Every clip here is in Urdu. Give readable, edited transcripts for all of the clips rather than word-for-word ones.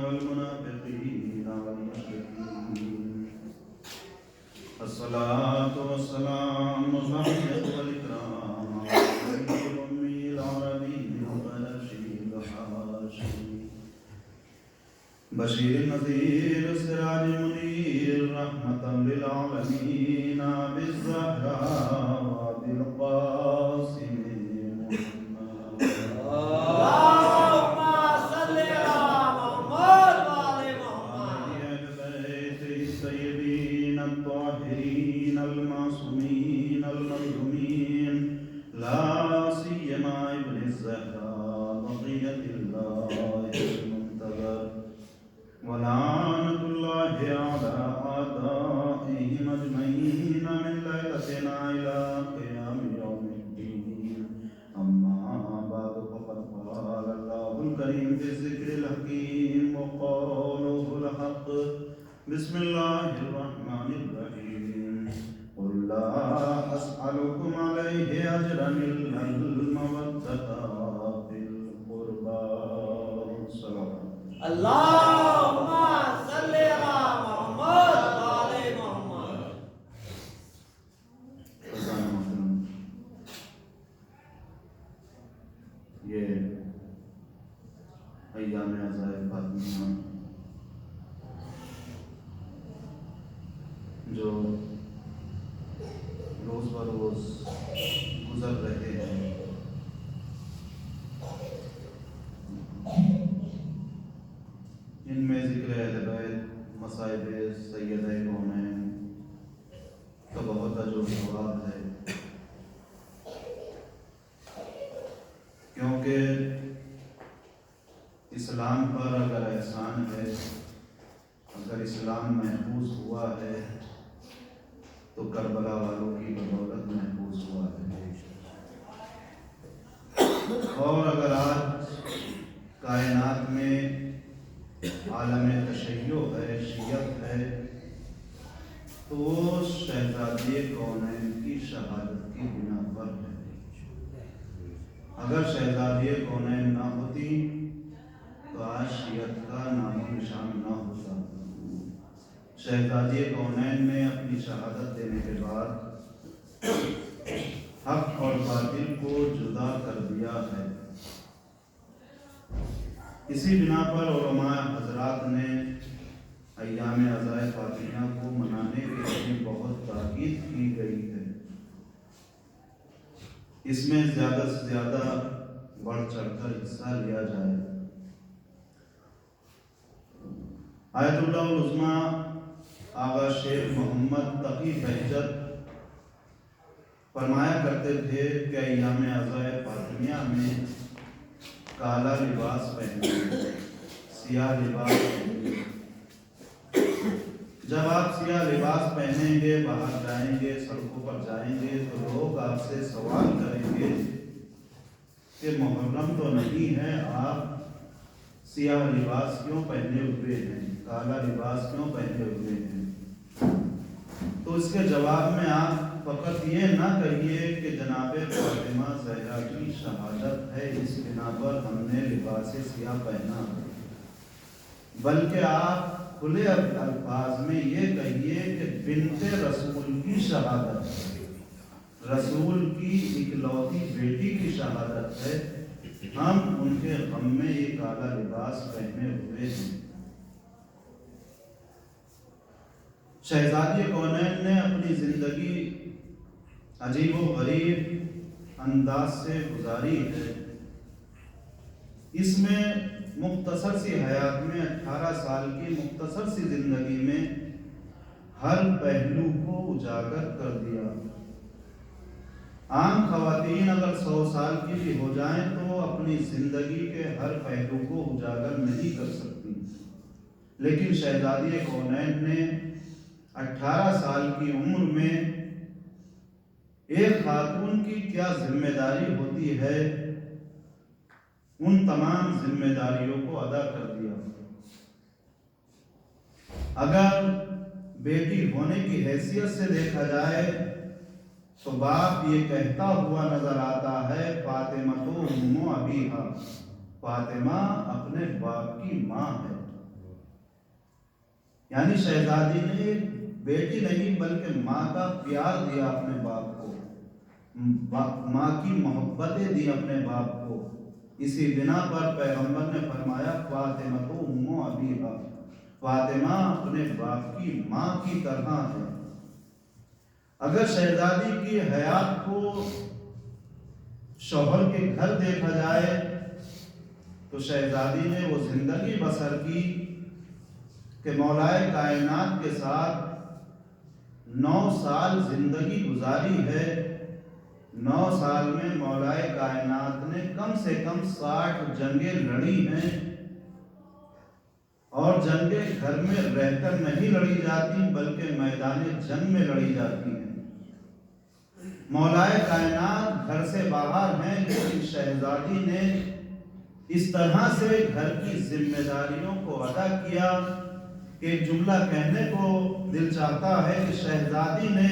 والمنافقين والمشركين. الصلاة والسلام والبركة والإكرام على النبي الأمي العربي البلشي الحاشي بشير النذير سراج منير رحمة للعالمين بالزهراء بالقاسم محمد. اللهم صل على محمد وعلى محمد. أهل بيت السيدين الطاهرين المعصومين المظلومين لا سيما ابن الزهراء بقية الله المنتظر ولعنة الله على أعدائهم أجمعين من ليلتنا إلى قيام يوم الدين. أما بعد فقد قال الله الكريم في الذكر الحكيم وقوله الحق بسم الله الرحمن الرحيم قل لا أسألكم عليه أجرا إلا المودة في القربى. اللهم صل على محمد وعلى محمد. یہ ایام عزائے فاطمیہ جو روز بروز گزر رہے ہیں، ان میں ذکر اہل بیت مصائب سیدہ کونین کا بہت اجر و ثواب ہے، کیونکہ اسلام پر اگر احسان ہے، اگر اسلام محفوظ ہوا ہے تو کربلا والوں کی بدولت محفوظ ہوا ہے. اور اگر آج کائنات میں عالم تشیع ہے، شیعت ہے، تو وہ شہزادی کونین کی شہادت کی بنا پر ہے. اگر شہزادی کونین نہ ہوتی تو آج شیعت کا نام و نشان نہ ہوتا. شہزادی کونین نے اپنی شہادت دینے کے بعد حق اور باطل کو جدا کر دیا ہے. اسی بنا پر علماء حضرات نے ایام عزائے فاطمیہ کو منانے کے لیے بہت تاکید کی گئی ہے. اس میں زیادہ سے زیادہ بڑھ چڑھ کر حصہ لیا جائے. آیت اللہ العظمیٰ آغا شیخ محمد تقی بہجت فرمایا کرتے تھے کہ ایام عزائے فاطمیہ میں کالا لباس پہنے، سیاہ لباس پہنے. جب آپ سیاہ لباس پہنیں گے، باہر جائیں گے، سڑکوں پر جائیں گے تو لوگ آپ سے سوال کریں گے کہ محرم تو نہیں ہے، آپ سیاہ لباس کیوں پہنے ہوئے ہیں، کالا لباس کیوں پہنے ہوئے ہیں؟ تو اس کے جواب میں آپ فقط یہ نہ کہیے کہ جناب فاطمہ زہرا کی شہادت ہے اس بنا پر ہم نے لباس سیاہ پہنا، بلکہ آپ کھلے الفاظ میں یہ کہیے کہ بنت رسول کی شہادت ہے، رسول کی اکلوتی بیٹی کی شہادت ہے، ہم ان کے غم میں یہ کالا لباس پہنے ہوئے ہیں. شہزادی کونین نے اپنی زندگی عجیب و غریب انداز سے گزاری ہے. اس میں مختصر سی حیات میں 18 سال کی مختصر سی زندگی میں ہر پہلو کو اجاگر کر دیا. عام خواتین اگر 100 سال کی بھی ہو جائیں تو اپنی زندگی کے ہر پہلو کو اجاگر نہیں کر سکتی، لیکن شہزادی کونین نے 18 سال کی عمر میں ایک خاتون کی کیا ذمہ داری ہوتی ہے ان تمام ذمہ داریوں کو ادا کر دیا. اگر بیٹی ہونے کی حیثیت سے دیکھا جائے تو باپ یہ کہتا ہوا نظر آتا ہے فاطمہ تو ام ابیہا، فاطمہ اپنے باپ کی ماں ہے. یعنی شہزادی نے ایک بیٹی نہیں بلکہ ماں کا پیار دیا اپنے باپ کو، ماں کی محبتیں دی اپنے باپ کو۔ اسی بنا پر پیغمبر نے فرمایا فاطمہ تو ام ابیہا، فاطمہ اپنے باپ کی ماں کی طرح ہے۔ اگر شہزادی کی حیات کو شوہر کے گھر دیکھا جائے تو شہزادی نے وہ زندگی بسر کی کہ مولائے کائنات کے ساتھ 9 سال زندگی گزاری ہے۔ 9 سال میں مولائے کائنات نے کم سے کم 60 جنگیں لڑی ہیں، اور جنگیں گھر میں رہ کر نہیں لڑی جاتی بلکہ میدان جنگ میں لڑی جاتی ہیں۔ مولائے کائنات گھر سے باہر ہیں، لیکن شہزادی نے اس طرح سے گھر کی ذمہ داریوں کو ادا کیا کہ ایک جملہ کہنے کو دل چاہتا ہے کہ شہزادی نے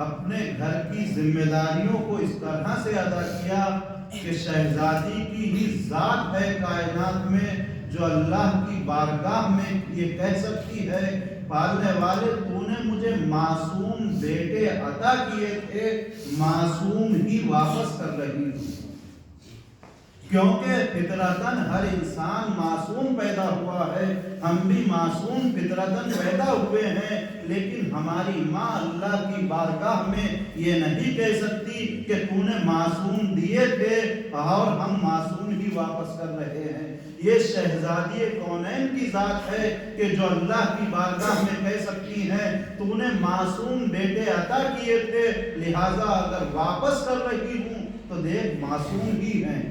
اپنے گھر کی ذمہ داریوں کو اس طرح سے ادا کیا کہ شہزادی کی ہی ذات ہے کائنات میں جو اللہ کی بارگاہ میں یہ کہہ سکتی ہے پالنے والے تو نے مجھے معصوم بیٹے عطا کیے تھے، معصوم ہی واپس کر رہی ہوں۔ کیونکہ فطرتاً ہر انسان معصوم پیدا ہوا ہے، ہم بھی معصوم فطرتاً پیدا ہوئے ہیں، لیکن ہماری ماں اللہ کی بارگاہ میں یہ نہیں کہہ سکتی کہ تو نے معصوم دیے تھے اور ہم معصوم ہی واپس کر رہے ہیں۔ یہ شہزادی کونین کی ذات ہے کہ جو اللہ کی بارگاہ میں کہہ سکتی ہے تو نے معصوم بیٹے عطا کیے تھے، لہٰذا اگر واپس کر رہی ہوں تو دیکھ معصوم ہی ہیں۔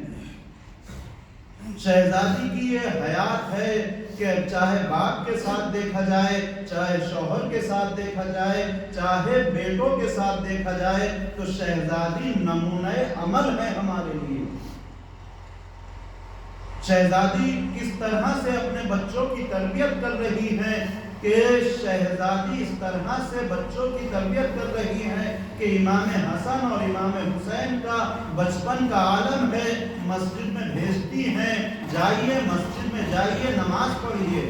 شہزادی کی یہ حیات ہے کہ چاہے باپ کے ساتھ دیکھا جائے، چاہے شوہر کے ساتھ دیکھا جائے، چاہے بیٹوں کے ساتھ دیکھا جائے، تو شہزادی نمونہ عمل ہے ہمارے لیے۔ شہزادی کس طرح سے اپنے بچوں کی تربیت کر رہی ہے کہ شہزادی اس طرح سے بچوں کی تربیت کر رہی ہے کہ امام حسن اور امام حسین کا بچپن کا عالم ہے، مسجد میں بھیجتی ہیں جائیے مسجد میں جائیے نماز پڑھیے۔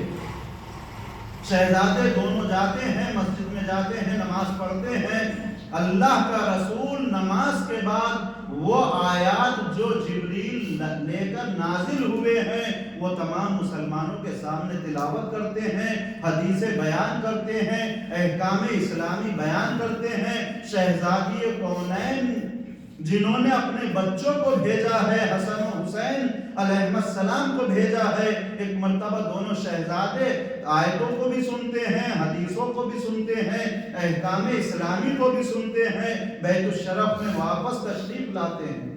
شہزادے دونوں جاتے ہیں مسجد میں، جاتے ہیں نماز پڑھتے ہیں۔ اللہ کا رسول نماز کے بعد وہ آیات جو جبریل لے کر نازل ہوئے ہیں وہ تمام مسلمانوں کے سامنے تلاوت کرتے ہیں، حدیثیں بیان کرتے ہیں، احکام اسلامی بیان کرتے ہیں۔ شہزادی کونین جنہوں نے اپنے بچوں کو بھیجا ہے، حسن و حسین علیہ السلام کو بھیجا ہے، ایک مرتبہ دونوں شہزادے آیتوں کو بھی سنتے ہیں، حدیثوں کو بھی سنتے ہیں، احکام اسلامی کو بھی سنتے ہیں، بیت الشرف میں واپس تشریف لاتے ہیں۔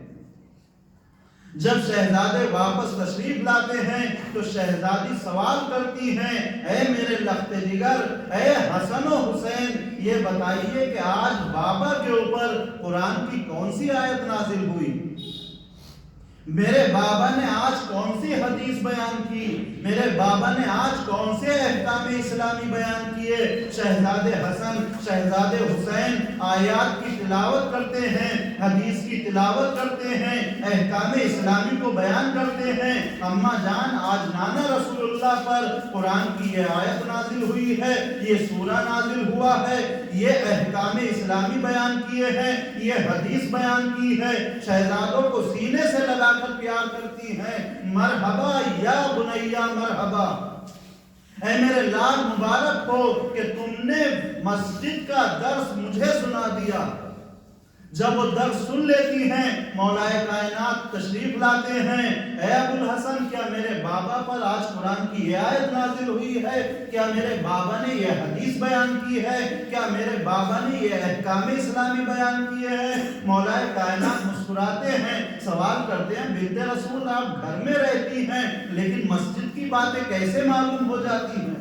جب شہزادے واپس تشریف لاتے ہیں تو شہزادی سوال کرتی ہیں، اے میرے لخت جگر، اے حسن و حسین، یہ بتائیے کہ آج بابا کے اوپر قرآن کی کون سی آیت نازل ہوئی؟ میرے بابا نے آج کون سی حدیث بیان کی؟ میرے بابا نے آج کون سے احکام اسلامی بیان کیے؟ شہزادے حسن، شہزادے حسین آیات کی تلاوت کرتے ہیں، حدیث کی تلاوت کرتے ہیں، احکام اسلامی کو بیان کرتے ہیں۔ اماں جان، آج نانا رسول اللہ پر قرآن کی یہ آیت نازل ہوئی ہے، یہ سورہ نازل ہوا ہے، یہ احکام اسلامی بیان کیے ہیں، یہ حدیث بیان کی ہے۔ شہزادوں کو سینے سے لگا کر پیار کرتی ہیں، مرحبا یا بنیا مرحبا، اے میرے لال مبارک ہو کہ تم نے مسجد کا درس مجھے سنا دیا۔ جب وہ درس سن لیتی ہیں مولا کائنات تشریف لاتے ہیں، اے ابو الحسن، کیا میرے بابا پر آج قرآن کی یہ آیت نازل ہوئی ہے؟ کیا میرے بابا نے یہ حدیث بیان کی ہے؟ کیا میرے بابا نے یہ احکام اسلامی بیان کیے ہیں؟ مولا کائنات مسکراتے ہیں، سوال کرتے ہیں، بنت رسول آپ گھر میں رہتی ہیں لیکن مسجد کی باتیں کیسے معلوم ہو جاتی ہیں؟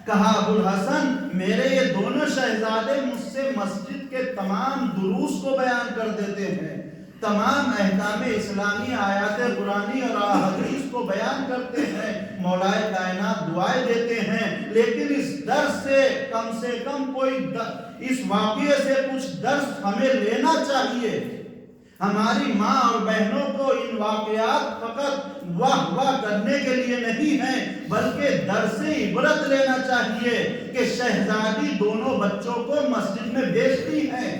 کہا ابو الحسن، میرے یہ دونوں شہزادے مجھ سے مسجد کے تمام دروس کو بیان کر دیتے ہیں، تمام احکام اسلامی آیات قرآنی اور احادیث کو بیان کرتے ہیں، مولا کائنات دعائیں دیتے ہیں، لیکن اس درس سے کم کوئی اس واقعے سے کچھ درس ہمیں لینا چاہیے۔ ہماری ماں اور بہنوں کو ان واقعات فقط واہ واہ کرنے کے لیے نہیں ہیں بلکہ درس عبرت لینا چاہیے کہ شہزادی دونوں بچوں کو مسجد میں بھیجتی ہیں،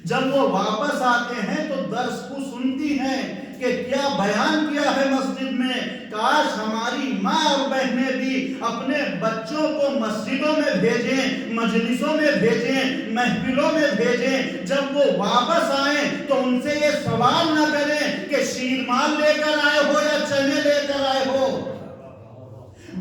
جب وہ واپس آتے ہیں تو درس کو سنتی ہیں کہ کیا بیان کیا ہے مسجد میں۔ کاش ہماری ماں اور بہنیں بھی اپنے بچوں کو مسجدوں میں بھیجیں، مجلسوں میں بھیجیں، محفلوں میں بھیجیں، جب وہ واپس آئیں تو ان سے یہ سوال نہ کریں کہ شیرمال لے کر آئے ہو یا چنے لے کر آئے ہو،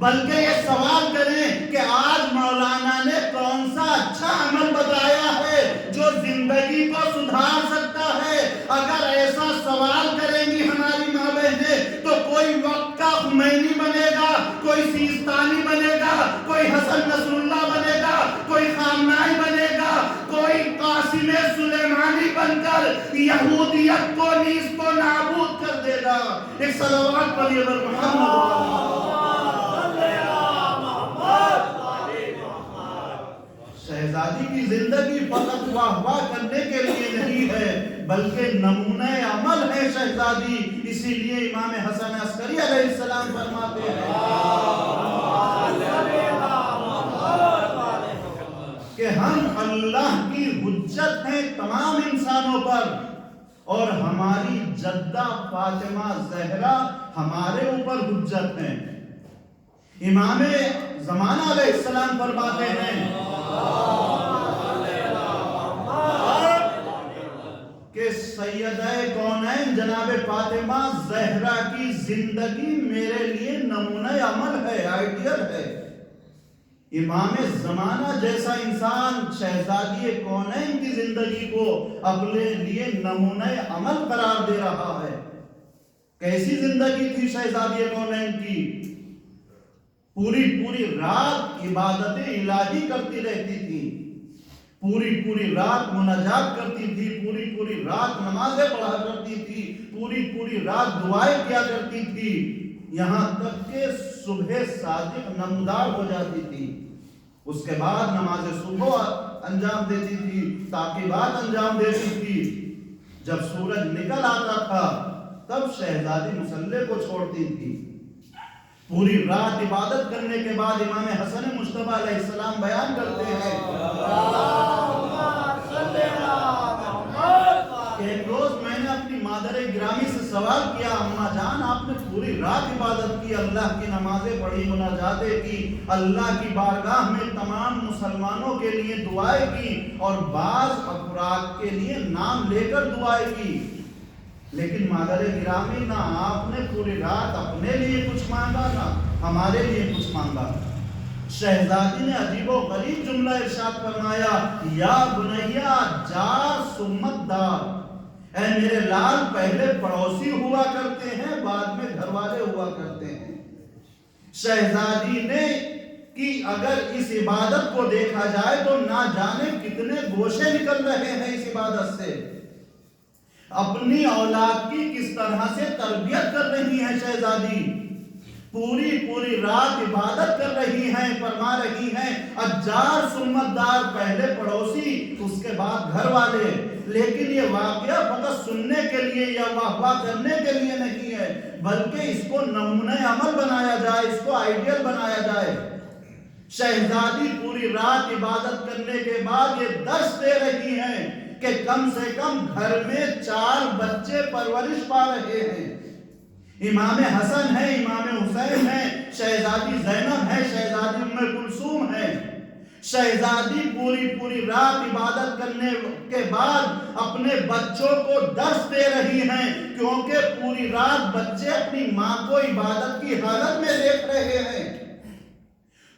بلکہ یہ سوال کریں کہ آج مولانا نے کون سا اچھا عمل بتایا ہے جو زندگی کو سدھار سکتا ہے۔ اگر ایسا سوال کریں گی ہماری ماں بہنیں تو کوئی وقت کا خمینی بنے گا، کوئی سیستانی بنے گا، کوئی حسن نصر اللہ بنے گا، کوئی خامنائی بنے گا، کوئی قاسم سلیمانی بن کر یہودیت کو نیست و نابود کر دے گا۔ ایک صلوات پڑھیے بر محمد۔ شہزادی کی زندگی فقط واہ واہ کرنے کے لیے نہیں ہے بلکہ نمونہ عمل ہے شہزادی۔ اسی لیے امام حسن عسکری علیہ السلام فرماتے ہیں کہ ہم اللہ کی حجت ہیں تمام انسانوں پر، اور ہماری جدہ فاطمہ زہرا ہمارے اوپر حجت ہیں۔ امام زمانہ علیہ السلام فرماتے ہیں کہ سیدہ کونین جناب فاطمہ زہرا کی زندگی میرے لیے نمونہ عمل ہے، آئیڈیل ہے۔ امام زمانہ جیسا انسان شہزادی کونین کی زندگی کو اپنے لیے نمونہ عمل قرار دے رہا ہے۔ کیسی زندگی تھی شہزادی کونین کی؟ پوری رات عبادت الہی کرتی رہتی تھی، پوری رات مناجات کرتی تھی، پوری رات نمازیں پڑھا کرتی تھی، پوری رات دعائیں کیا کرتی تھی، یہاں تک کہ صبح صادق نمودار ہو جاتی تھی۔ اس کے بعد نماز صبح انجام دیتی تھی، تعقیبات انجام دیتی تھی۔ جب سورج نکل آتا تھا تب شہزادی مصلی کو چھوڑتی تھی۔ پوری رات عبادت کرنے کے بعد امام حسن مجتبیٰ علیہ السلام بیان کرتے ہیں کہ ایک روز میں نے اپنی مادر گرامی سے سوال کیا، اماں جان آپ نے پوری رات عبادت کی، اللہ کی نمازیں پڑھی، مناجاتیں کی، اللہ کی بارگاہ میں تمام مسلمانوں کے لیے دعائیں کی اور بعض افراد کے لیے نام لے کر دعائیں کی، لیکن مادر گرامی نہ آپ نے پوری رات اپنے لیے کچھ مانگا نہ ہمارے لیے کچھ مانگا۔ شہزادی نے عجیب و غریب جملہ ارشاد فرمایا، یا بنیا جار سمت دار، اے میرے لال پہلے پڑوسی ہوا کرتے ہیں بعد میں گھر والے ہوا کرتے ہیں۔ شہزادی نے کہ اگر اس عبادت کو دیکھا جائے تو نہ جانے کتنے گوشے نکل رہے ہیں اس عبادت سے، اپنی اولاد کی کس طرح سے تربیت کر رہی ہیں شہزادی، پوری رات عبادت کر رہی ہیں، فرما رہی ہیں اجار سمت دار، پہلے پڑوسی اس کے بعد گھر والے۔ لیکن یہ واقعہ فقط سننے کے لیے یا واہ واہ کرنے کے لیے نہیں ہے بلکہ اس کو نمونہ عمل بنایا جائے، اس کو آئیڈیل بنایا جائے۔ شہزادی پوری رات عبادت کرنے کے بعد یہ درس دے رہی ہیں کہ کم سے کم گھر میں 4 بچے پرورش پا رہے ہیں، امام حسن ہے، امام حسین ہے، شہزادی زینب ہے، شہزادی ام کلثوم ہے۔ شہزادی پوری رات عبادت کرنے کے بعد اپنے بچوں کو درس دے رہی ہیں، کیونکہ پوری رات بچے اپنی ماں کو عبادت کی حالت میں دیکھ رہے ہیں،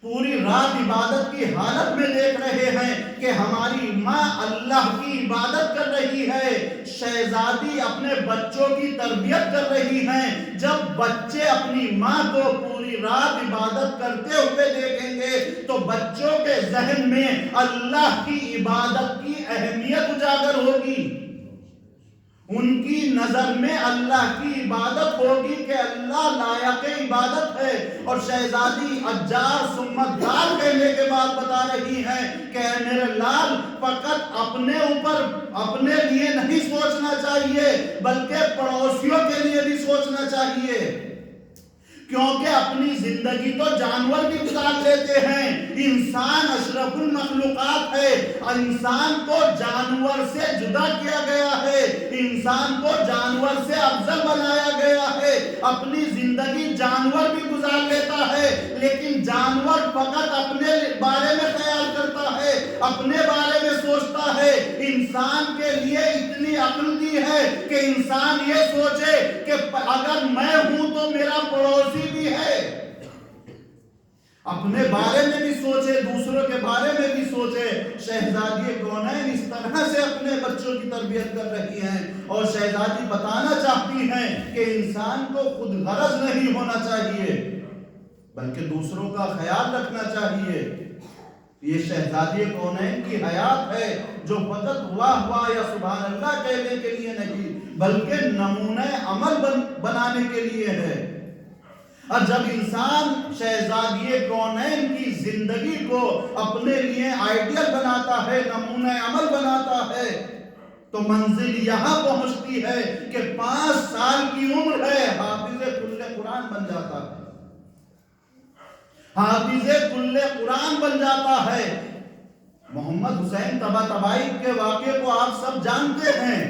پوری رات عبادت کی حالت میں دیکھ رہے ہیں کہ ہماری ماں اللہ کی عبادت کر رہی ہے۔ شہزادی اپنے بچوں کی تربیت کر رہی ہیں، جب بچے اپنی ماں کو پوری رات عبادت کرتے ہوئے دیکھیں گے تو بچوں کے ذہن میں اللہ کی عبادت کی اہمیت اجاگر ہوگی، ان کی نظر میں اللہ کی عبادت ہوگی کہ اللہ لائق عبادت ہے. اور شہزادی اجار سمت لال کہنے کے بعد بتا رہی ہیں کہ اے میرے لال فقط اپنے اوپر اپنے لیے نہیں سوچنا چاہیے بلکہ پڑوسیوں کے لیے بھی سوچنا چاہیے، کیونکہ اپنی زندگی تو جانور بھی گزار لیتے ہیں. انسان اشرف المخلوقات ہے، انسان کو جانور سے جدا کیا گیا ہے، انسان کو جانور سے افضل بنایا گیا ہے. اپنی زندگی جانور بھی گزار لیتا ہے لیکن جانور فقط اپنے بارے میں خیال کرتا ہے، اپنے بارے میں سوچتا ہے. انسان کے لیے اتنی عقل دی ہے کہ انسان یہ سوچے کہ اگر میں ہوں تو میرا پڑوسی بھی ہے. اپنے بارے میں بھی سوچے، دوسروں کے بارے میں بھی سوچے. شہزادی کونین اس طرح سے اپنے بچوں کی تربیت کر رہی ہیں اور شہزادی بتانا چاہتی ہیں کہ انسان کو خود غرض نہیں ہونا چاہیے بلکہ دوسروں کا خیال رکھنا چاہیے. یہ شہزادی کونین کی حیات ہے جو فقط واہ واہ یا سبحان اللہ کہنے کے لیے نہیں بلکہ نمونہ عمل بنانے کے لیے ہے. اور جب انسان شہزادی کونین کی زندگی کو اپنے لیے آئیڈیل بناتا ہے، نمونہ عمل بناتا ہے، تو منزل یہاں پہنچتی ہے کہ 5 سال کی عمر ہے حافظ کل قرآن بن جاتا ہے. حافظ کل قرآن بن جاتا ہے. محمد حسین طباطبائی کے واقعے کو آپ سب جانتے ہیں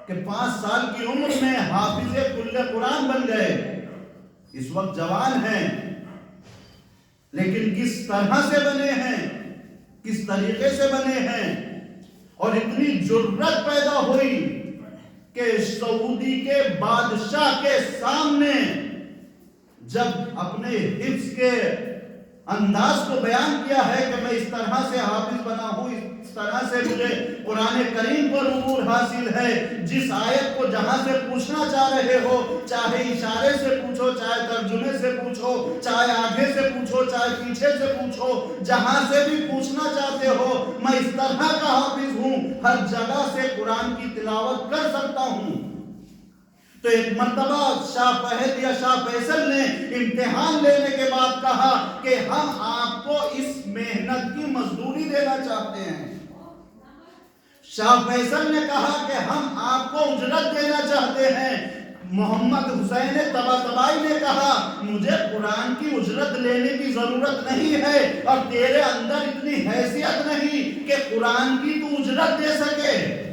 کہ 5 سال کی عمر میں حافظ کل قرآن بن گئے. اس وقت جوان ہیں لیکن کس طرح سے بنے ہیں، کس طریقے سے بنے ہیں. اور اتنی جرت پیدا ہوئی کہ سعودی کے بادشاہ کے سامنے جب اپنے حفظ کے انداز کو بیان کیا ہے کہ میں اس طرح سے حافظ بنا ہوں، اس طرح سے مجھے قرآن کریم پر عبور حاصل ہے، جس آیت کو جہاں سے پوچھنا چاہ رہے ہو، چاہے اشارے سے پوچھو، چاہے ترجمے سے پوچھو، چاہے آگے سے پوچھو، چاہے پیچھے سے پوچھو، جہاں سے بھی پوچھنا چاہتے ہو، میں اس طرح کا حافظ ہوں، ہر جگہ سے قرآن کی تلاوت کر سکتا ہوں. تو ایک مرتبہ شاہ فہد یا شاہ فیصل نے امتحان لینے کے بعد کہا کہ ہم آپ کو اس محنت کی مزدوری دینا چاہتے ہیں. شاہ فیصل نے کہا کہ ہم آپ کو اجرت دینا چاہتے ہیں. محمد حسین طباطبائی نے کہا مجھے قرآن کی اجرت لینے کی ضرورت نہیں ہے اور تیرے اندر اتنی حیثیت نہیں کہ قرآن کی تو اجرت دے سکے.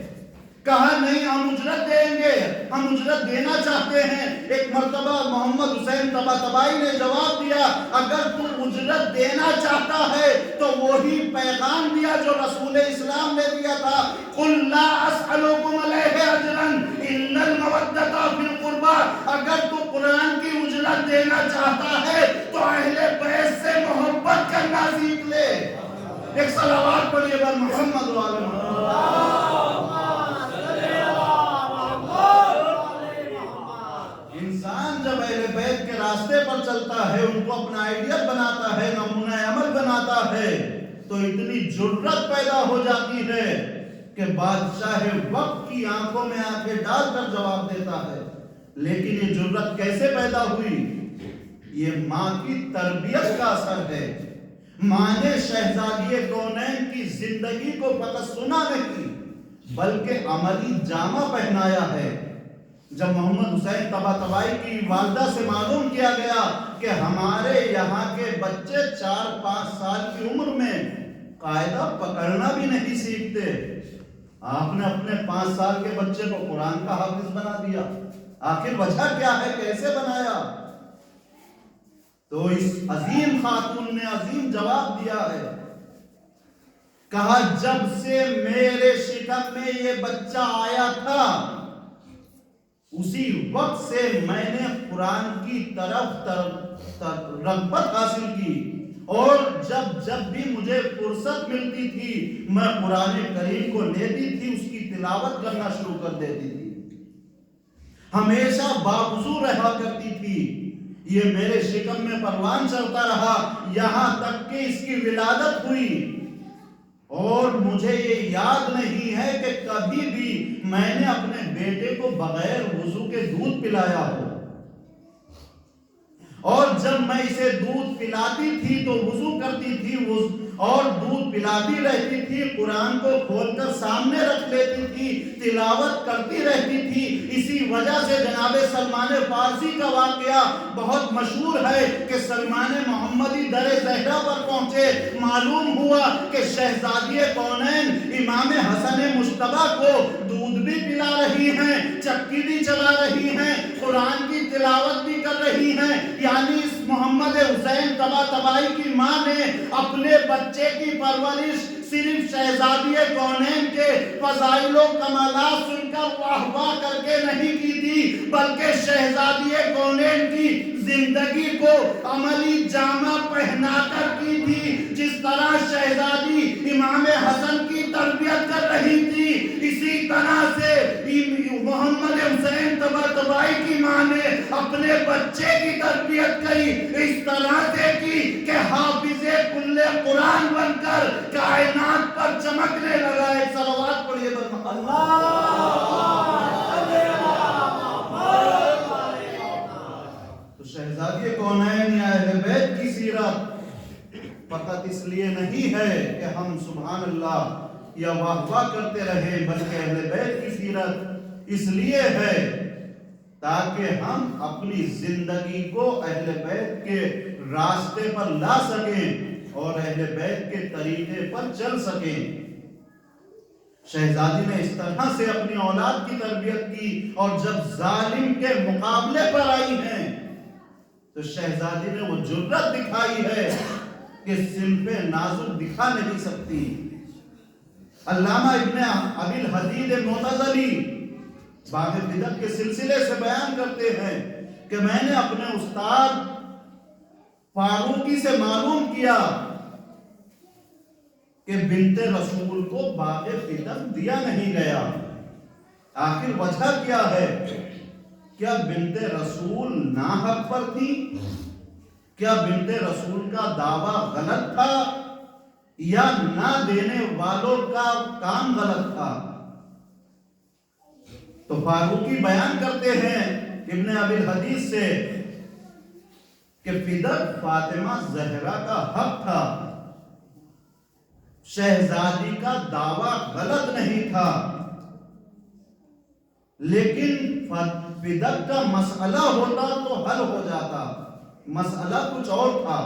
کہا نہیں، ہم اجرت دیں گے، ہم اجرت دینا چاہتے ہیں. ایک مرتبہ محمد حسین طباطبائی نے جواب دیا اگر تو اجرت دینا چاہتا ہے تو وہی پیغام دیا جو رسول اسلام نے دیا تھا، قُلْ لَا أَسْأَلُكُمْ عَلَيْهِ أَجْرًا إِلَّا الْمَوَدَّةَ فِي الْقُرْبَى. اگر تو قرآن کی اجرت دینا چاہتا ہے تو اہل بیت سے محبت کرنا سیکھ لے. ایک صلوات پڑھیے بر محمد وعلی محمد. انسان جب اہل بیت کے راستے پر چلتا ہے، ان کو اپنا آئیڈیل بناتا ہے، نمونہ عمل بناتا ہے، تو اتنی جرت پیدا ہو جاتی ہے کہ بادشاہ وقت کی آنکھوں میں آنکھیں ڈال کر جواب دیتا ہے. لیکن یہ جرت کیسے پیدا ہوئی؟ یہ ماں کی تربیت کا اثر ہے. ماں نے شہزادی کونین کی زندگی کو فقط سنا نہیں بلکہ عملی جامہ پہنایا ہے. جب محمد حسین طباطبائی کی والدہ سے معلوم کیا گیا کہ ہمارے یہاں کے بچے 4-5 سال کی عمر میں قاعدہ پکڑنا بھی نہیں سیکھتے، آپ نے اپنے 5 سال کے بچے کو قرآن کا حافظ بنا دیا، آخر وجہ کیا ہے، کیسے بنایا؟ تو اس عظیم خاتون نے عظیم جواب دیا ہے. کہا جب سے میرے شکم میں یہ بچہ آیا تھا اسی وقت سے میں نے قرآن کی طرف رغبت حاصل کی اور جب بھی مجھے فرصت ملتی تھی میں قرآن کریم کو لیتی تھی، اس کی تلاوت کرنا شروع کر دیتی تھی. ہمیشہ باوضو رہا کرتی تھی. یہ میرے شکم میں پروان چڑھتا رہا یہاں تک کہ اس کی ولادت ہوئی اور مجھے یہ یاد نہیں ہے کہ کبھی بھی میں نے اپنے بیٹے کو بغیر وضو کے دودھ پلایا ہو، اور جب میں اسے دودھ پلاتی تھی تو وضو کرتی تھی اور دودھ پلاتی رہتی تھی، قرآن کو کھول کر سامنے رکھ لیتی تھی، تلاوت کرتی رہتی تھی۔ اسی وجہ سے جناب سلمان فارسی کا واقعہ بہت مشہور ہے کہ سلمان محمدی در زہرا پر پہنچے، معلوم ہوا کہ شہزادی کونین امام حسن مجتبیٰ کو دودھ بھی پلا رہی ہیں، چکی بھی چلا رہی ہیں، قرآن کی تلاوت بھی کر رہی ہیں، یعنی اس محمد حسین طباطبائی کی ماں نے اپنے بچے کی پرورش صرف شہزادی کونین کے فضائل و کمالات سن کر واہ واہ کر کے نہیں کی تھی، بلکہ شہزادی کونین کی زندگی کو عملی جامہ پہنا کر کی تھی۔ جس طرح شہزادی امام حسن کی تربیت کر رہی تھی، اسی طرح سے محمد حسین طباطبائی کی ماں نے اپنے بچے کی تربیت کی، اس طرح سے کی کہ حافظ کل قرآن بن کر کائنات پر چمکنے لگا۔ ایک صلوات پڑھیے تو شہزادی کونین یا اہل بیت کی سیرت فقط اس لیے نہیں ہے کہ ہم سبحان اللہ یا واہ واہ کرتے رہے، بلکہ اہل بیت کی سیرت اس لیے ہے تاکہ ہم اپنی زندگی کو اہل بیت کے راستے پر لا سکیں اور اہل بیت کے طریقے پر چل سکیں۔ شہزادی نے اس طرح سے اپنی اولاد کی تربیت کی، اور جب ظالم کے مقابلے پر آئی ہیں تو شہزادی نے وہ جرأت دکھائی ہے کہ صنف نازک دکھا نہیں سکتی۔ علامہ ابن ابی الحدید معتزلی باغ بدعت کے سلسلے سے بیان کرتے ہیں کہ میں نے اپنے استاد فاروقی سے معلوم کیا کہ بنت رسول کو باغ بدعت دیا نہیں گیا، آخر وجہ کیا ہے؟ کیا بنت رسول ناحق پر تھی؟ کیا بنت رسول کا دعویٰ غلط تھا یا نہ دینے والوں کا کام غلط تھا؟ تو فاروقی بیان کرتے ہیں ابن ابی الحدیث سے کہ فدک فاطمہ زہرا کا حق تھا، شہزادی کا دعویٰ غلط نہیں تھا، لیکن فدک کا مسئلہ ہوتا تو حل ہو جاتا، مسئلہ کچھ اور تھا۔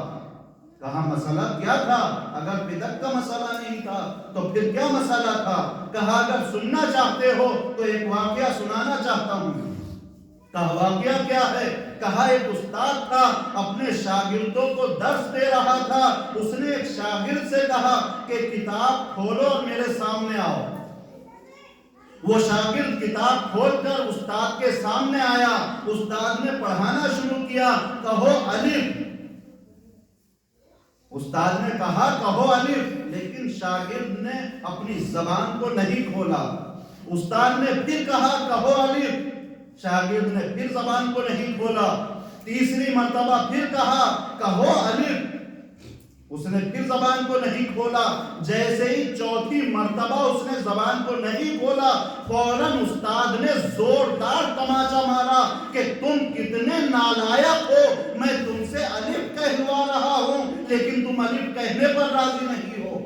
کہا مسئلہ کیا تھا؟ اگر بدعت کا مسئلہ نہیں تھا تو پھر کیا مسئلہ تھا؟ کہا اگر سننا چاہتے ہو تو ایک واقعہ سنانا چاہتا ہوں۔ کہا واقعہ کیا ہے؟ کہا ایک استاد تھا، اپنے شاگردوں کو درس دے رہا تھا، اس نے ایک شاگرد سے کہا کہ کتاب کھولو اور میرے سامنے آؤ۔ وہ شاگرد کتاب کھول کر استاد کے سامنے آیا، استاد نے پڑھانا شروع کیا، کہو الف۔ استاد نے کہا کہو الف، لیکن شاگرد نے اپنی زبان کو نہیں کھولا۔ استاد نے پھر کہا کہو الف، شاگرد نے پھر زبان کو نہیں کھولا۔ تیسری مرتبہ پھر کہا کہو الف، اس نے پھر زبان کو نہیں کھولا۔ جیسے ہی چوتھی مرتبہ اس نے زبان کو نہیں کھولا، فوراً استاد نے زوردار تماچا مارا کہ تم کتنے نالائق ہو، میں تم سے الف کہلوا رہا ہوں لیکن تم الف کہنے پر راضی نہیں ہو،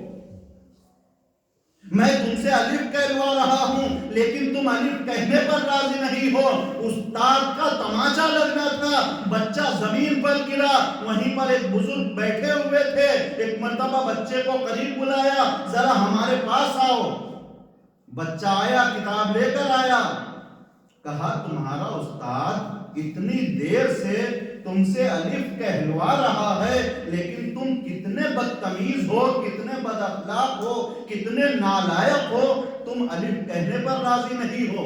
میں تم سے الف کہلوا رہا ہوں لیکن تم الف کہنے پر راضی نہیں ہو۔ استاد کا تماچا لگنا تھا، بچہ زمین پر گرا، وہیں پر ایک بزرگ بیٹھے ہوئے تھے۔ ایک مرتبہ بچے کو قریب بلایا، ذرا ہمارے پاس آؤ۔ بچہ آیا، کتاب لے کر آیا، کہا تمہارا استاد اتنی دیر سے تم سے الف کہلوا رہا ہے لیکن تم کتنے بدتمیز ہو، کتنے بد اخلاق ہو، کتنے نالائق ہو، تم الف کہنے پر راضی نہیں ہو۔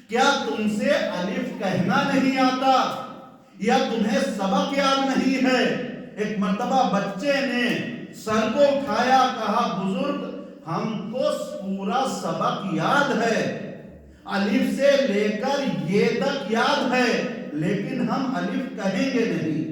کیا تم سے الف کہنا نہیں آتا یا تمہیں سبق یاد نہیں ہے؟ ایک مرتبہ بچے نے سر کو اٹھایا، کہا بزرگ ہم کو پورا سبق یاد ہے، الف سے لے کر یہ تک یاد ہے، لیکن ہم الف کہیں گے نہیں۔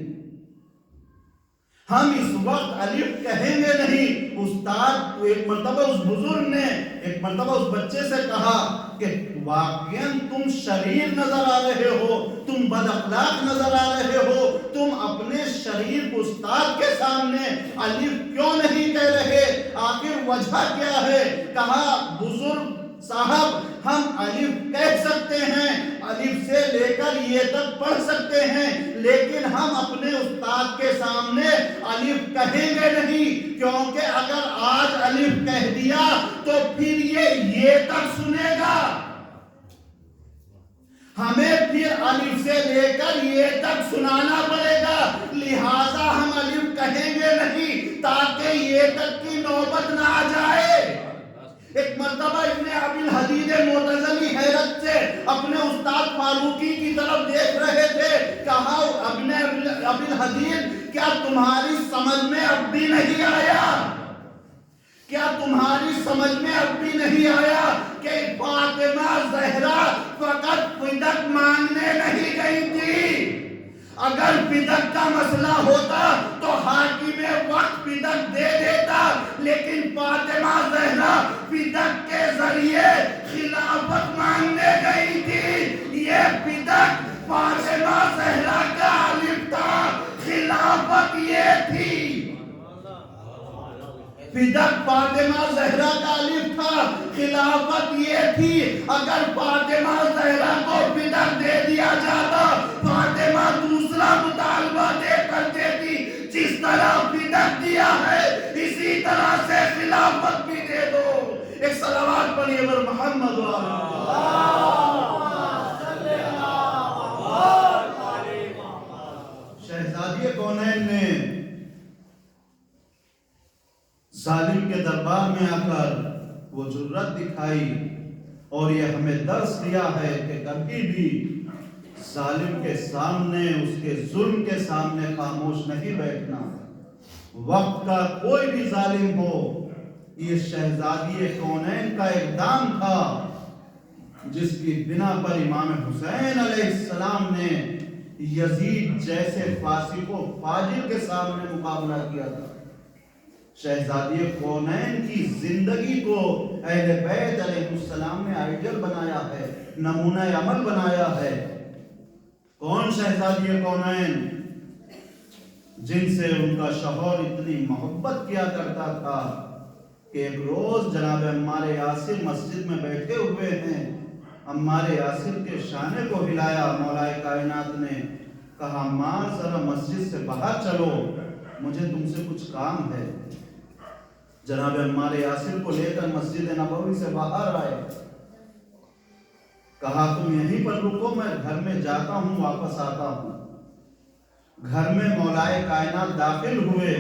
ہم اس وقت الف کہیں گے نہیں۔ استاد ایک مرتبہ اس بزرگ نے ایک مرتبہ اس بچے سے کہا کہ واقعاً تم شریر نظر آ رہے ہو، تم بد اخلاق نظر آ رہے ہو، تم اپنے شریف استاد کے سامنے الف کیوں نہیں کہہ رہے؟ آخر وجہ کیا ہے؟ کہا بزرگ صاحب ہم الف کہہ سکتے ہیں، الف سے لے کر یہ تک پڑھ سکتے ہیں، لیکن ہم اپنے استاد کے سامنے الف کہیں گے نہیں، کیونکہ اگر آج الف کہہ دیا تو پھر یہ تک سنے گا، ہمیں پھر الف سے لے کر یہ تک سنانا پڑے گا، لہذا ہم الف کہیں گے نہیں تاکہ یہ تک کی نوبت نہ آ جائے۔ ایک مرتبہ ابن ابی الحدید معتزلی حیرت سے اپنے استاد فاروقی کی طرف دیکھ رہے تھے، کہا ابن ابی الحدید کیا تمہاری سمجھ میں اب بھی نہیں آیا؟ کیا تمہاری سمجھ میں اب بھی نہیں آیا کہ فاطمہ زہرا فقط فدق مانگنے نہیں گئی تھی؟ اگر فدق کا مسئلہ ہوتا تو حاکم وقت فدق دے دیتا، لیکن فاطمہ زہرا فدق کے ذریعے خلافت مانگنے گئی تھی۔ یہ فدق فاطمہ زہرا کا الف تھا، خلافت یہ تھی۔ فدق فاطمہ زہرا کا الف تھا، خلافت یہ تھی۔ اگر فاطمہ زہرا کو فدق دے دیا جاتا، فاطمہ دوسرا مطالبہ دے کر دیتی، جس طرح فدق دیا ہے اسی طرح سے خلافت بھی دے دو۔ ایک صلوات پڑھیے بر محمد شہزادی کونین نے ظالم کے دربار میں آ کر وہ جرت دکھائی اور یہ ہمیں درس دیا ہے کہ کبھی بھی ظالم کے سامنے، اس کے ظلم کے سامنے خاموش نہیں بیٹھنا۔ وقت کا کوئی بھی ظالم ہو، یہ شہزادی کونین کا اقدام تھا جس کی بنا پر امام حسین علیہ السلام نے یزید جیسے فاسق و فاجر کے سامنے مقابلہ کیا تھا۔ شہزادی کونین کی زندگی کو اہل بیت علیہ السلام نے آئیڈیل بنایا ہے، نمونہ عمل بنایا ہے۔ کون شہزادی کونین؟ جن سے ان کا شوہر اتنی محبت کیا کرتا تھا کہ ایک روز جناب عمار یاسر مسجد میں بیٹھے ہوئے ہیں، عمار یاسر کے شانے کو ہلایا، مولا کائنات نے کہا عمار ذرا مسجد سے باہر چلو، مجھے تم سے کچھ کام ہے۔ جناب عمار یاسر کو لے کر مسجد نبوی سے باہر آئے، کہا تم یہیں پر رکو، میں گھر میں جاتا ہوں، واپس آتا ہوں۔ گھر میں مولا کائنات داخل ہوئے،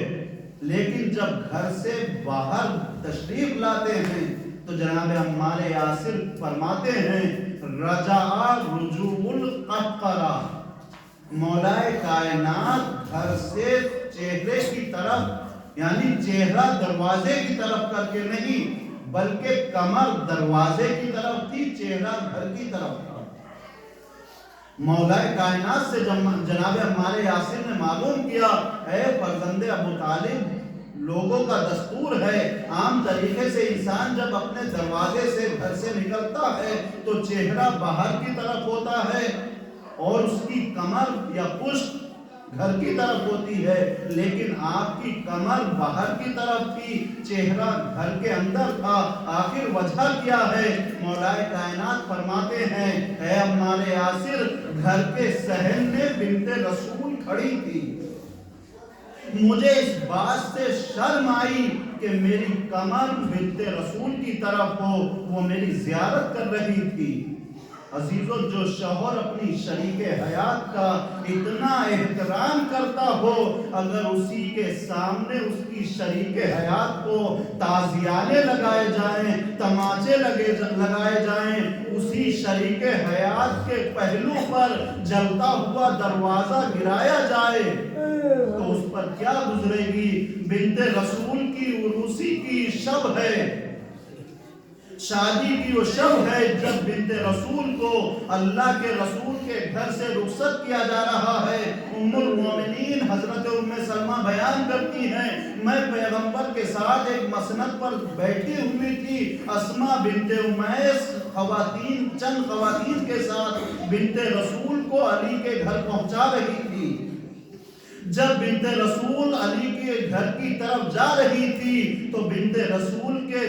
لیکن جب گھر سے باہر تشریف لاتے ہیں تو جناب عمار یاسر فرماتے ہیں رجع رجوع القہقرہ، مولا کائنات گھر سے چہرے کی طرف، یعنی چہرہ دروازے کی طرف کر کے نہیں بلکہ کمر دروازے کی طرف تھی، چہرہ گھر کی طرف تھا۔ مولا کائنات سے جناب عمار یاسر نے معلوم کیا، اے فرزند ابو طالب، لوگوں کا دستور ہے، عام طریقے سے انسان جب اپنے دروازے سے گھر سے نکلتا ہے تو چہرہ باہر کی طرف ہوتا ہے اور اس کی کمر یا پشت گھر کی طرف ہوتی ہے، لیکن آپ کی کمر باہر کی طرف تھی، چہرہ گھر کے اندر تھا۔ آخر وجہ کیا ہے؟ مولا کائنات فرماتے ہیں اے عمار یاسر، گھر کے صحن میں بنت رسول کھڑی تھی، مجھے اس بات سے شرم آئی کہ میری کمر بنت رسول کی طرف ہو، وہ میری زیارت کر رہی تھی۔ عزیزو، جو شوہر اپنی شریک حیات کا اتنا احترام کرتا ہو، اگر اسی کے سامنے اس کی شریک حیات کو تازیانے لگائے جائیں، تماچے لگائے جائیں، اسی شریک حیات کے پہلو پر جلتا ہوا دروازہ گرایا جائے تو اس پر کیا گزرے گی؟ بنت رسول کی عروسی کی شب ہے، شادی کی وہ شب ہے جب بنت رسول کو اللہ کے رسول کے گھر سے رخصت کیا جا رہا ہے۔ ام المومنین حضرت ام سلمہ بیان کرتی ہیں میں پیغمبر کے ساتھ ایک مسند پر بیٹھی ہوئی تھی، اسما بنت امیس چند خواتین کے ساتھ بنت رسول کو علی کے گھر پہنچا رہی تھی۔ جب بنت رسول علی کے گھر کی طرف جا رہی تھی تو بنت رسول کے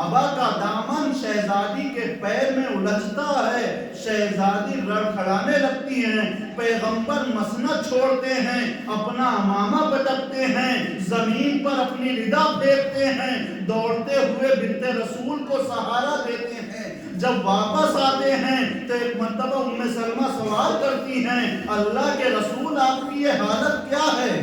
ابا کا دامن شہزادی کے پیر میں الجھتا ہے، شہزادی رڑکھڑانے لگتی ہیں، پیغمبر مسند چھوڑتے ہیں، اپنا امامہ پٹکتے ہیں، زمین پر اپنی ردا پھینکتے ہیں، دوڑتے ہوئے بنت رسول کو سہارا دیتے ہیں۔ جب واپس آتے ہیں تو ایک مرتبہ ام سلمہ سوال کرتی ہیں اللہ کے رسول آپ کی یہ حالت کیا ہے؟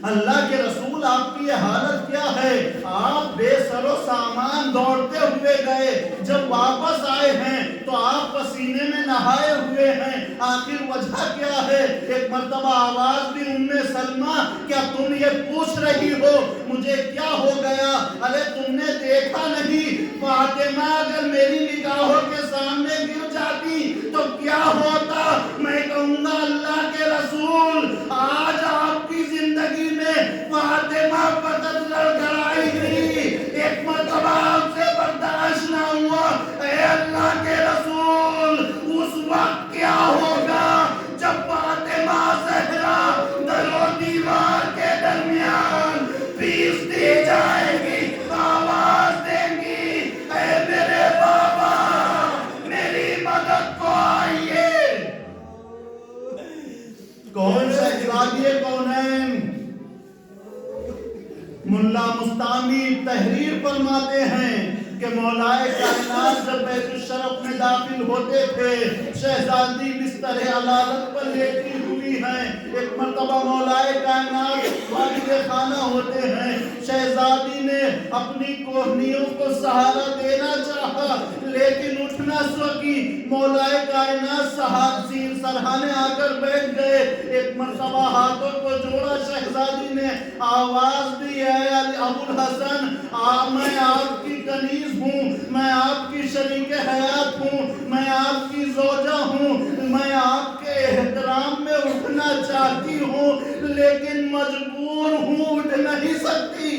اللہ کے رسول آپ کی یہ حالت کیا ہے؟ آپ بے سر و سامان دوڑتے ہوئے گئے، جب واپس آئے ہیں تو آپ پسینے میں نہائے ہوئے ہیں، آخر وجہ کیا ہے؟ ایک مرتبہ آواز بھی ام سلمہ کیا تم یہ پوچھ رہی ہو مجھے کیا ہو گیا؟ ارے تم نے دیکھا نہیں فاطمہ اگر میری نگاہوں کے سامنے گر جاتی تو کیا ہوتا؟ میں کہوں گا اللہ کے رسول آج آپ کی زندگی میں فاطمہ فقط لڑکھڑائی تھی، ایک مرتبہ آپ سے برداشت نہ ہوا، اے اللہ کے رسول اس وقت کیا ہوگا جب فاطمہ زہرا در و دیوار کے درمیان پیس دی جائے گی، آواز دیں گی اے میرے بابا میری مدد کو آئیے۔ کون شہزادی کونین ملا مستعمی تحریر فرماتے ہیں کہ مولائے کائنات جب بیت الشرف میں داخل ہوتے تھے شہزادی بستر علالت پر لیٹی ہوئی ہیں، ایک مرتبہ مولائے کائنات والد خانہ ہوتے ہیں، شہزادی نے اپنی کوہنیوں کو سہارا دینا چاہا لیکن اٹھ نہ سکی، مولائے کائنات سرہانے آ کر بیٹھ گئے، ایک مرتبہ ہاتھوں کو جوڑا شہزادی نے آواز دی اے ابو الحسن میں آپ کی کنیز ہوں، میں آپ کی شریک حیات ہوں، میں آپ کی زوجہ ہوں، میں آپ کے احترام میں اٹھنا چاہتی ہوں لیکن مجبور ہوں، اٹھ نہیں سکتی۔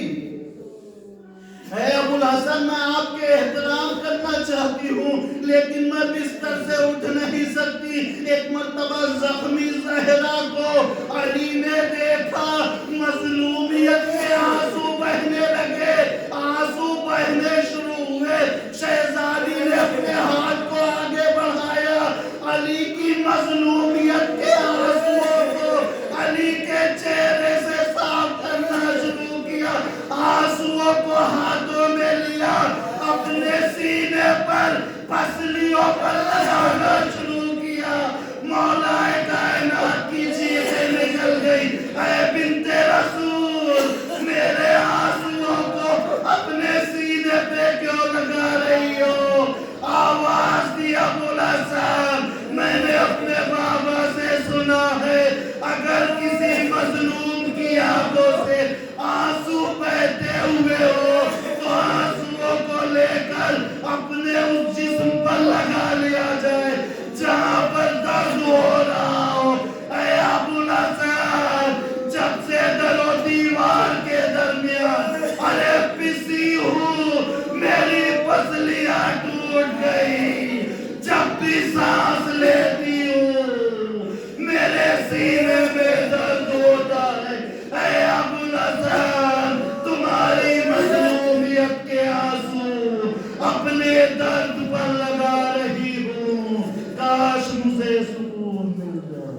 اے ابو الحسن میں آپ کے احترام کرنا چاہتی ہوں لیکن میں بستر سے اٹھ نہیں سکتی۔ ایک مرتبہ زخمی زہرا کو علی نے دیکھا، مظلومیت کے آنسو بہنے لگے، آنسو بہنے شروع ہوئے، شہزادی نے اپنے ہاتھ کو آگے بڑھایا، علی کی مظلومیت کے آنسوؤں کو علی کے چہرے سے صاف کرنا شروع کیا، آنسوؤں کو ہاتھوں میں لیا، اپنے سینے پر پسلیوں پر لگانا شروع کیا، مولا کائنات کی چیخیں نکل گئی، اے بنت رسول میرے آنسوؤں کو اپنے سینے پہ کیوں لگا رہی ہو؟ آواز دی ابو الحسن میں نے اپنے بابا سے سنا ہے اگر کسی مظلوم کی آنکھوں سے آنسو بہتے ہوئے ہو تو آنسوؤں کو لے کر اپنے اس جسم پر لگا لیا جائے جہاں پر درد ہو رہا ہو۔ اے ابو الحسن جب سے در و دیوار کے درمیان ارے پسی ہوں میری پسلیاں ٹوٹ گئی، جب بھی سانس لیتی ہوں میرے سینے میں درد ہوتا ہے۔ اے ابو الحسن تمہاری مظلومیت کے آنسو اپنے درد پر لگا رہی ہوں، کاش مجھے سکون مل جائے۔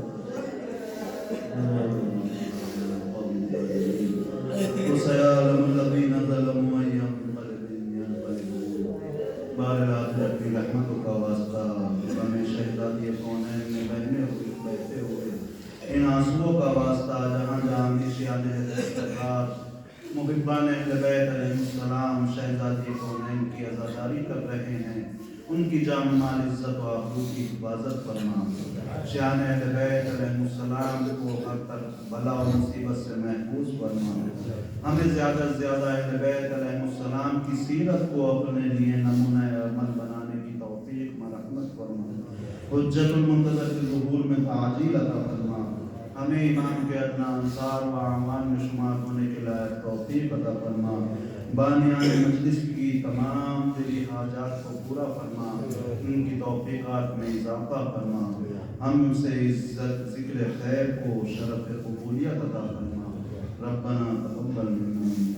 وسيعلم الذين ظلموا أي منقلب ينقلبون۔ بہرحال اپنی رحمتوں کا واسطہ ہمیں شہزادی کونین میں بیٹھے ہوئے ان آنسوؤں کا واسطہ جہاں جہاں اندیشیان استقرار محبان اہل بیت علیہ السلام شہزادی کونین کی عزاداری کر رہے ہیں ان کی جان مال عزت و آبرو کی حفاظت فرما شان اہل بیت علیہ السلام کو ہر طرح بلا و مصیبت سے محفوظ فرما ہمیں زیادہ سے زیادہ اہل بیت علیہ السلام کی سیرت کو اپنے لیے نمونہ عمل بنانے کی توفیق مرحمت فرما حجت المنتظر کے ظہور میں تعجیل عطا فرما ہمیں امام کے ادنا انصار و اعوان میں شمار ہونے کے لائق توفیق عطا فرما بانیان مجلس کی تمام تیری حاجات کو پورا فرما ان کی توفیقات میں اضافہ فرما ہم سے عزت ذکر خیر کو شرف قبولیت عطا فرما ربنا تقبل منا